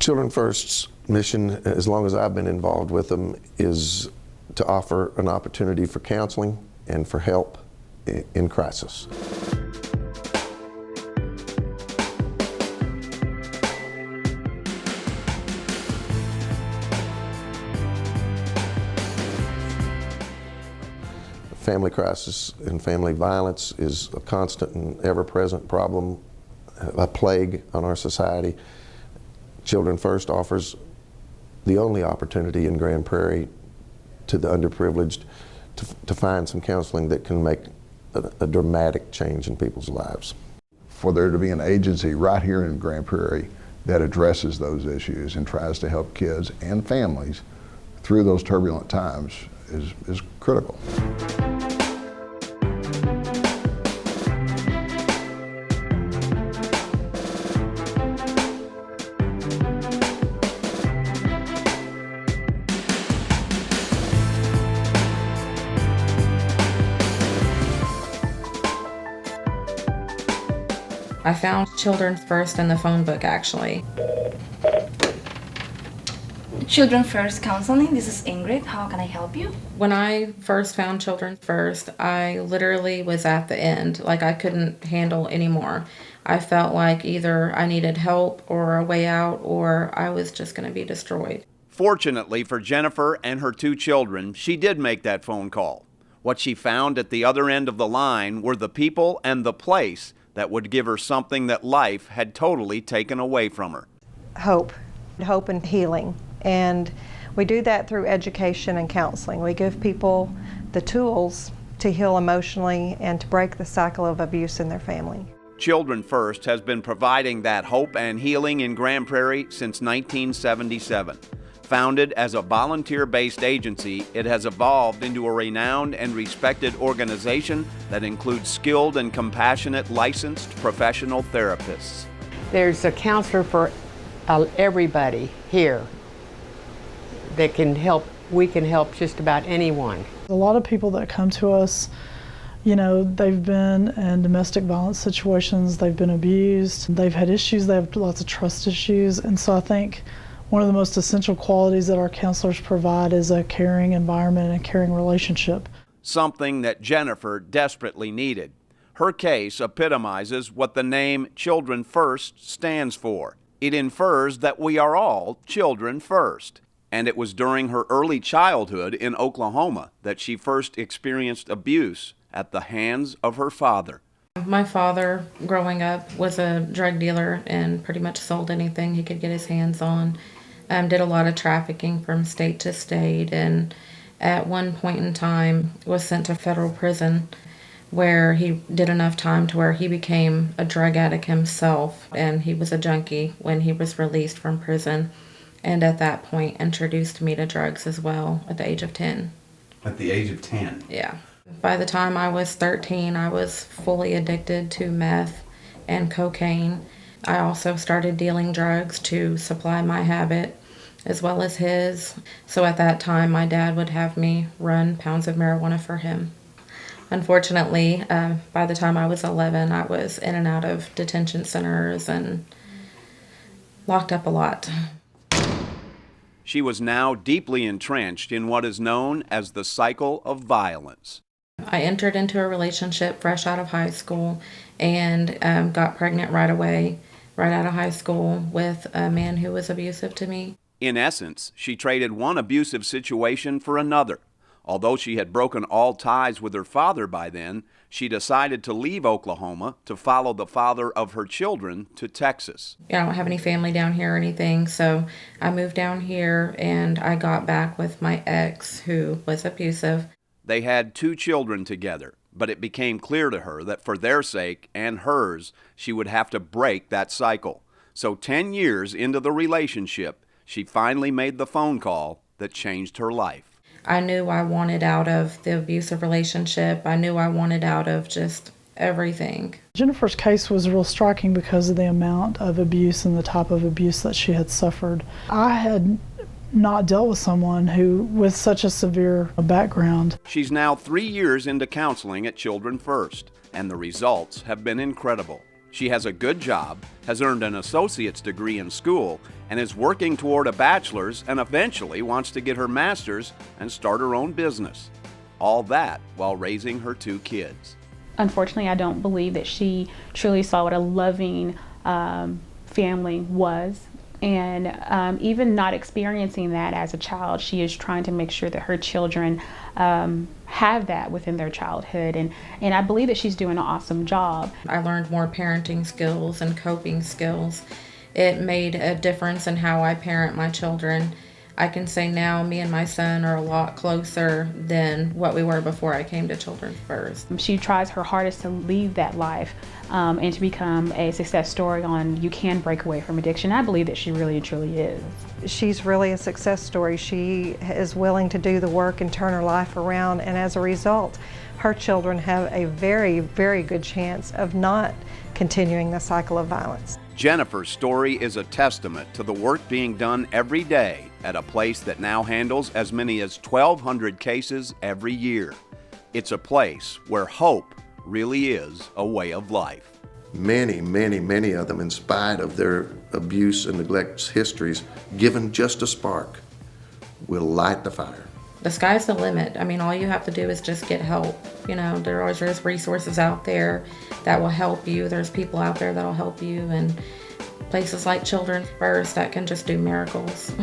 Children First's mission, as long as I've been involved with them, is to offer an opportunity for counseling and for help in crisis. Family crisis and family violence is a constant and ever-present problem, a plague on our society. Children First offers the only opportunity in Grand Prairie to the underprivileged to find some counseling that can make a dramatic change in people's lives. For there to be an agency right here in Grand Prairie that addresses those issues and tries to help kids and families through those turbulent times is critical. I found Children First in the phone book, actually. Children First Counseling, this is Ingrid. How can I help you? When I first found Children First, I literally was at the end. Like, I couldn't handle anymore. I felt like either I needed help or a way out, or I was just going to be destroyed. Fortunately for Jennifer and her 2 children, she did make that phone call. What she found at the other end of the line were the people and the place that would give her something that life had totally taken away from her. Hope and healing. And we do that through education and counseling. We give people the tools to heal emotionally and to break the cycle of abuse in their family. Children First has been providing that hope and healing in Grand Prairie since 1977. Founded as a volunteer-based agency, it has evolved into a renowned and respected organization that includes skilled and compassionate licensed professional therapists. There's a counselor for everybody here that can help. We can help just about anyone. A lot of people that come to us, you know, they've been in domestic violence situations, they've been abused, they've had issues, they have lots of trust issues, and so I think one of the most essential qualities that our counselors provide is a caring environment and a caring relationship. Something that Jennifer desperately needed. Her case epitomizes what the name Children First stands for. It infers that we are all children first. And it was during her early childhood in Oklahoma that she first experienced abuse at the hands of her father. My father, growing up, was a drug dealer and pretty much sold anything he could get his hands on. Did a lot of trafficking from state to state, and at one point in time was sent to federal prison where he did enough time to where he became a drug addict himself, and he was a junkie when he was released from prison, and at that point introduced me to drugs as well at the age of 10. At the age of 10? Yeah. By the time I was 13, I was fully addicted to meth and cocaine. I also started dealing drugs to supply my habit as well as his. So at that time, my dad would have me run pounds of marijuana for him. Unfortunately, by the time I was 11, I was in and out of detention centers and locked up a lot. She was now deeply entrenched in what is known as the cycle of violence. I entered into a relationship fresh out of high school and got pregnant right away, right out of high school, with a man who was abusive to me. In essence, she traded one abusive situation for another. Although she had broken all ties with her father by then, she decided to leave Oklahoma to follow the father of her children to Texas. I don't have any family down here or anything, so I moved down here and I got back with my ex, who was abusive. They had 2 children together, but it became clear to her that for their sake and hers, she would have to break that cycle. So 10 years into the relationship, she finally made the phone call that changed her life. I knew I wanted out of the abusive relationship. I knew I wanted out of just everything. Jennifer's case was real striking because of the amount of abuse and the type of abuse that she had suffered. I had not dealt with someone who with such a severe background. She's now 3 years into counseling at Children First, and the results have been incredible. She has a good job, has earned an associate's degree in school, and is working toward a bachelor's and eventually wants to get her master's and start her own business. All that while raising her 2 kids. Unfortunately, I don't believe that she truly saw what a loving family was. And even not experiencing that as a child, she is trying to make sure that her children have that within their childhood. And I believe that she's doing an awesome job. I learned more parenting skills and coping skills. It made a difference in how I parent my children. I can say now me and my son are a lot closer than what we were before I came to Children First. She tries her hardest to lead that life and to become a success story on you can break away from addiction. I believe that she really and truly is. She's really a success story. She is willing to do the work and turn her life around, and as a result, her children have a very, very good chance of not continuing the cycle of violence. Jennifer's story is a testament to the work being done every day at a place that now handles as many as 1,200 cases every year. It's a place where hope really is a way of life. Many, many, many of them, in spite of their abuse and neglect histories, given just a spark, will light the fire. The sky's the limit. I mean, all you have to do is just get help. You know, there's resources out there that will help you. There's people out there that'll help you, and places like Children First that can just do miracles.